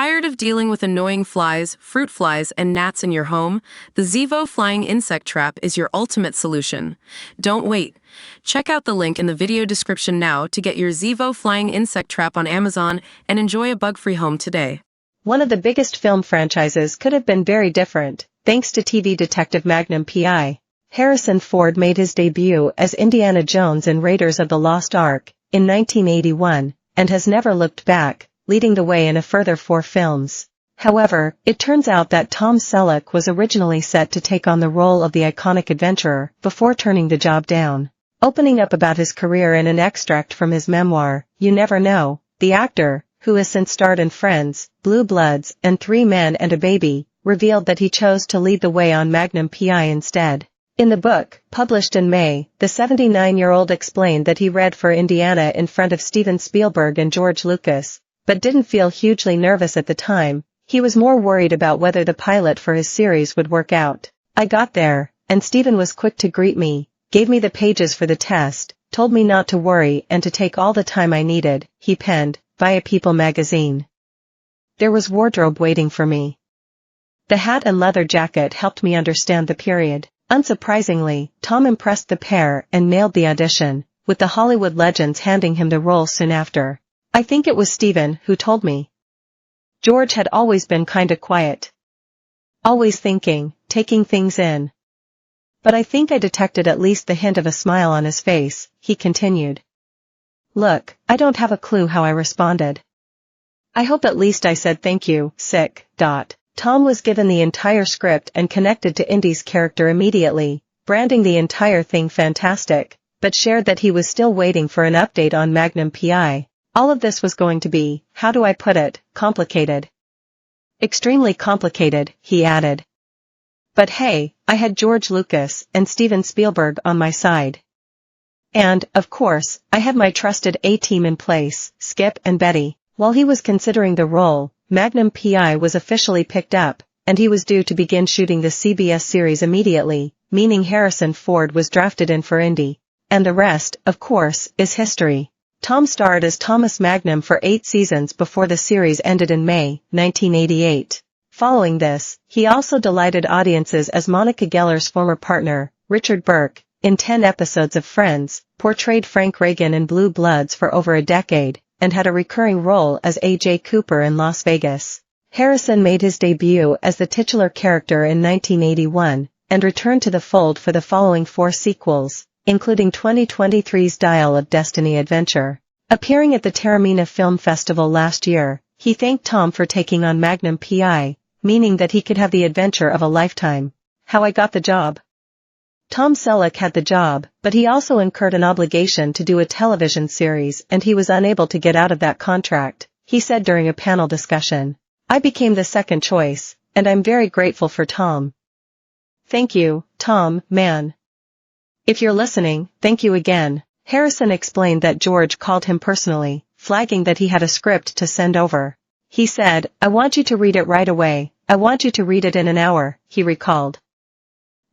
Tired of dealing with annoying flies, fruit flies, and gnats in your home? The Zevo Flying Insect Trap is your ultimate solution. Don't wait. Check out the link in the video description now to get your Zevo Flying Insect Trap on Amazon and enjoy a bug-free home today. One of the biggest film franchises could have been very different, thanks to TV detective Magnum P.I. Harrison Ford made his debut as Indiana Jones in Raiders of the Lost Ark in 1981, and has never looked back, leading the way in a further 4 films. However, it turns out that Tom Selleck was originally set to take on the role of the iconic adventurer before turning the job down. Opening up about his career in an extract from his memoir, You Never Know, the actor, who has since starred in Friends, Blue Bloods, and 3 Men and a Baby, revealed that he chose to lead the way on Magnum P.I. instead. In the book, published in May, the 79-year-old explained that he read for Indiana in front of Steven Spielberg and George Lucas, but didn't feel hugely nervous at the time. He was more worried about whether the pilot for his series would work out. I got there, and Steven was quick to greet me, gave me the pages for the test, told me not to worry and to take all the time I needed, he penned, via People magazine. There was wardrobe waiting for me. The hat and leather jacket helped me understand the period. Unsurprisingly, Tom impressed the pair and nailed the audition, with the Hollywood legends handing him the role soon after. I think it was Steven who told me. George had always been kinda quiet. Always thinking, taking things in. But I think I detected at least the hint of a smile on his face, he continued. Look, I don't have a clue how I responded. I hope at least I said thank you, sick. Tom was given the entire script and connected to Indy's character immediately, branding the entire thing fantastic, but shared that he was still waiting for an update on Magnum P.I. All of this was going to be, how do I put it, complicated. Extremely complicated, he added. But hey, I had George Lucas and Steven Spielberg on my side. And, of course, I had my trusted A-team in place, Skip and Betty. While he was considering the role, Magnum P.I. was officially picked up, and he was due to begin shooting the CBS series immediately, meaning Harrison Ford was drafted in for Indy. And the rest, of course, is history. Tom starred as Thomas Magnum for 8 seasons before the series ended in May, 1988. Following this, he also delighted audiences as Monica Geller's former partner, Richard Burke, in 10 episodes of Friends, portrayed Frank Reagan in Blue Bloods for over a decade, and had a recurring role as A.J. Cooper in Las Vegas. Harrison made his debut as the titular character in 1981, and returned to the fold for the following 4 sequels, including 2023's Dial of Destiny adventure. Appearing at the Taormina Film Festival last year, he thanked Tom for taking on Magnum P.I., meaning that he could have the adventure of a lifetime. How I got the job. Tom Selleck had the job, but he also incurred an obligation to do a television series and he was unable to get out of that contract, he said during a panel discussion. I became the second choice, and I'm very grateful for Tom. Thank you, Tom, man. If you're listening, thank you again. Harrison explained that George called him personally, flagging that he had a script to send over. He said, I want you to read it right away, I want you to read it in an hour, he recalled.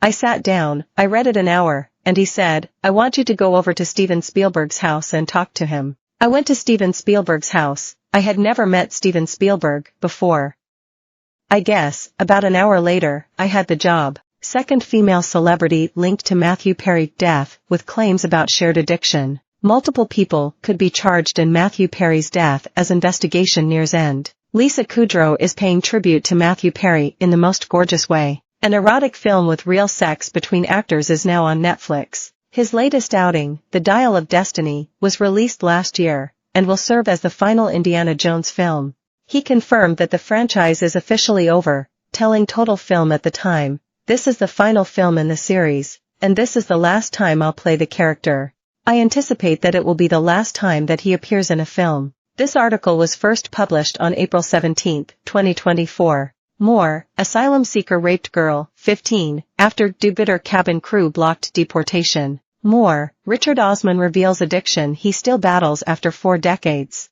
I sat down, I read it an hour, and he said, I want you to go over to Steven Spielberg's house and talk to him. I went to Steven Spielberg's house. I had never met Steven Spielberg before. I guess, about an hour later, I had the job. Second female celebrity linked to Matthew Perry's death with claims about shared addiction. Multiple people could be charged in Matthew Perry's death as investigation nears end. Lisa Kudrow is paying tribute to Matthew Perry in the most gorgeous way. An erotic film with real sex between actors is now on Netflix. His latest outing, The Dial of Destiny, was released last year, and will serve as the final Indiana Jones film. He confirmed that the franchise is officially over, telling Total Film at the time, this is the final film in the series, and this is the last time I'll play the character. I anticipate that it will be the last time that he appears in a film. This article was first published on April 17, 2024. More, asylum seeker raped girl, 15, after Jupiter cabin crew blocked deportation. More, Richard Osman reveals addiction he still battles after 4 decades.